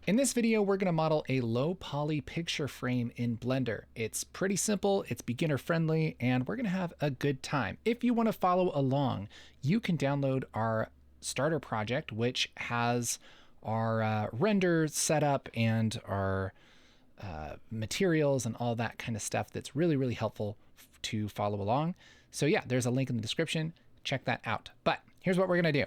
In this video, we're going to model a low poly picture frame in Blender. It's pretty simple, it's beginner friendly, and we're going to have a good time. If you want to follow along, you can download our starter project, which has our render setup and our materials and all that kind of stuff that's really, really helpful to follow along. So yeah, there's a link in the description. Check that out. But here's what we're going to do.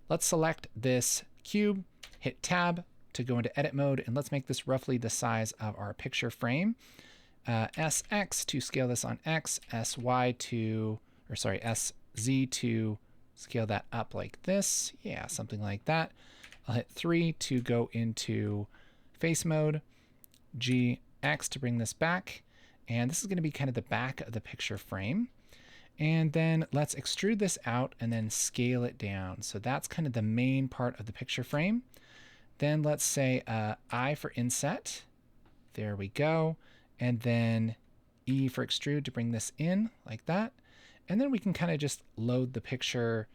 Let's select this cube, hit tab to go into edit mode, and let's make this roughly the size of our picture frame. SX to scale this on X, SZ to scale that up like this. Yeah, something like that. I'll hit 3 to go into face mode, GX to bring this back. And this is going to be kind of the back of the picture frame. And then let's extrude this out and then scale it down. So that's kind of the main part of the picture frame. Then let's say I for inset. There we go. And then E for extrude to bring this in like that. And then we can kind of just load the picture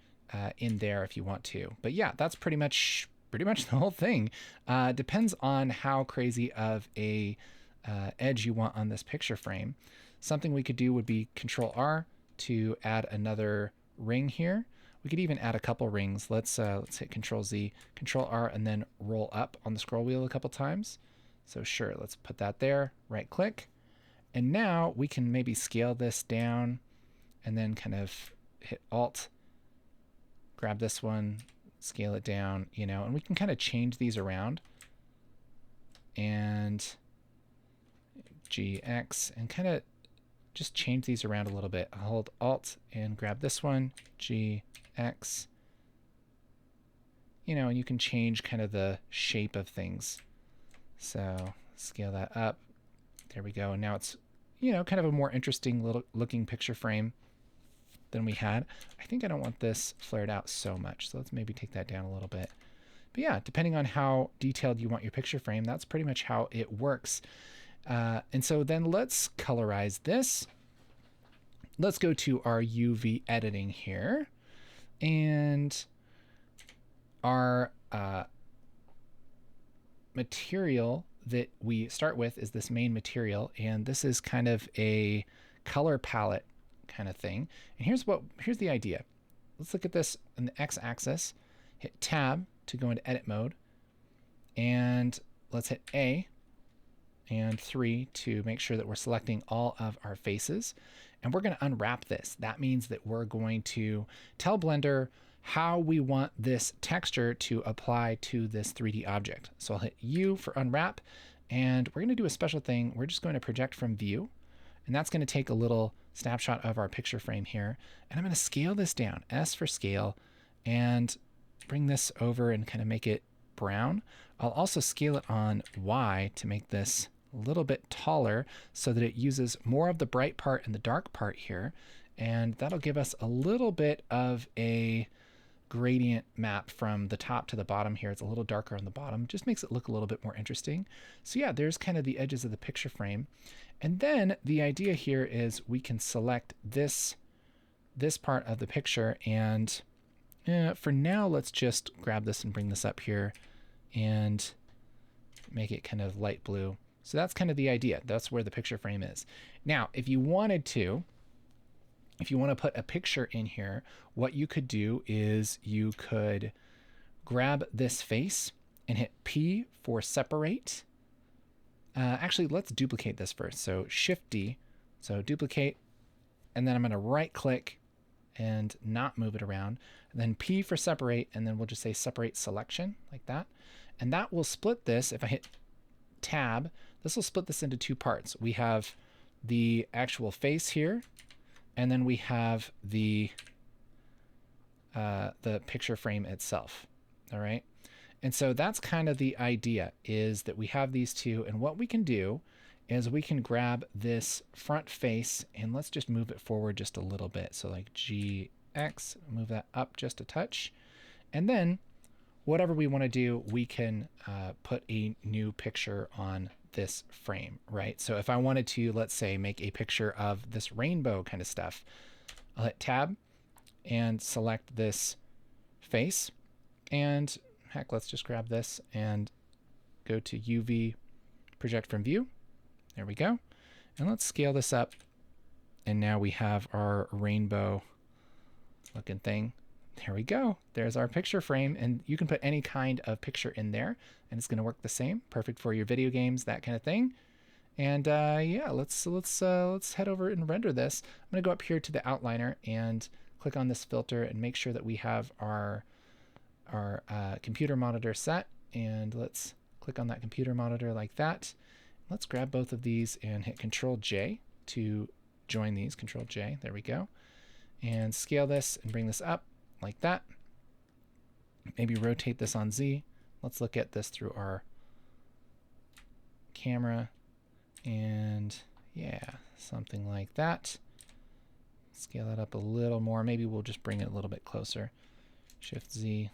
in there if you want to. But yeah, that's pretty much the whole thing. Depends on how crazy of a edge you want on this picture frame. Something we could do would be Control R to add another ring here. We could even add a couple rings. Let's hit Control Z, Control R, and then roll up on the scroll wheel a couple times. So sure, let's put that there, right click. And now we can maybe scale this down and then kind of hit Alt, grab this one, scale it down, and we can kind of change these around. And GX, and kind of just change these around a little bit. I'll hold Alt and grab this one, GX, and you can change kind of the shape of things. So scale that up. There we go. And now it's, kind of a more interesting little looking picture frame than we had. I think I don't want this flared out so much. So let's maybe take that down a little bit. But yeah, depending on how detailed you want your picture frame, that's pretty much how it works. And so then let's colorize this. Let's go to our UV editing here. And our material that we start with is this main material. And this is kind of a color palette kind of thing. And here's the idea. Let's look at this on the x-axis. Hit tab to go into edit mode. And let's hit A and 3 to make sure that we're selecting all of our faces. And we're going to unwrap this. That means that we're going to tell Blender how we want this texture to apply to this 3D object. So I'll hit U for unwrap, and we're going to do a special thing. We're just going to project from view, and that's going to take a little snapshot of our picture frame here. And I'm going to scale this down, S for scale, and bring this over and kind of make it brown. I'll also scale it on Y to make this a little bit taller so that it uses more of the bright part and the dark part here. And that'll give us a little bit of a gradient map from the top to the bottom here. It's a little darker on the bottom, just makes it look a little bit more interesting. So yeah, there's kind of the edges of the picture frame. And then the idea here is we can select this part of the picture, and for now, let's just grab this and bring this up here and make it kind of light blue. So that's kind of the idea. That's where the picture frame is. Now, if you want to put a picture in here, what you could do is you could grab this face and hit P for separate. Actually, let's duplicate this first. So Shift D, so duplicate, and then I'm going to right click and not move it around. And then P for separate, and then we'll just say separate selection like that. And that will split this. If I hit tab, this will split this into two parts. We have the actual face here, and then we have the picture frame itself. All right. And so that's kind of the idea, is that we have these two, and what we can do is we can grab this front face and let's just move it forward just a little bit. So like GX, move that up just a touch. And then whatever we want to do, we can put a new picture on this frame, right? So if I wanted to, let's say, make a picture of this rainbow kind of stuff, I'll hit tab and select this face. And heck, let's just grab this and go to UV, project from view. There we go. And let's scale this up. And now we have our rainbow looking thing. There we go. There's our picture frame, and you can put any kind of picture in there and it's going to work the same. Perfect for your video games, that kind of thing. And yeah, let's head over and render this. I'm going to go up here to the outliner and click on this filter and make sure that we have our computer monitor set. And let's click on that computer monitor like that. Let's grab both of these and hit Control J to join these. Control J, there we go. And scale this and bring this up like that. Maybe rotate this on Z. Let's look at this through our camera. And yeah, something like that. Scale that up a little more. Maybe we'll just bring it a little bit closer. Shift Z.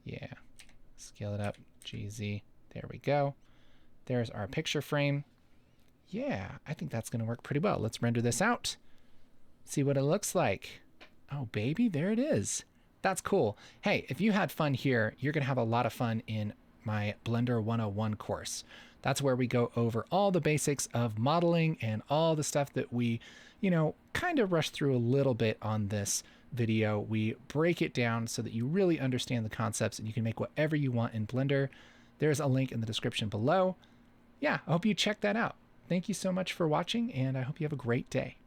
Yeah. Scale it up. GZ. There we go. There's our picture frame. Yeah, I think that's going to work pretty well. Let's render this out. See what it looks like. Oh, baby, there it is. That's cool. Hey, if you had fun here, you're going to have a lot of fun in my Blender 101 course. That's where we go over all the basics of modeling and all the stuff that we, kind of rush through a little bit on this video. We break it down so that you really understand the concepts and you can make whatever you want in Blender. There's a link in the description below. Yeah, I hope you check that out. Thank you so much for watching, and I hope you have a great day.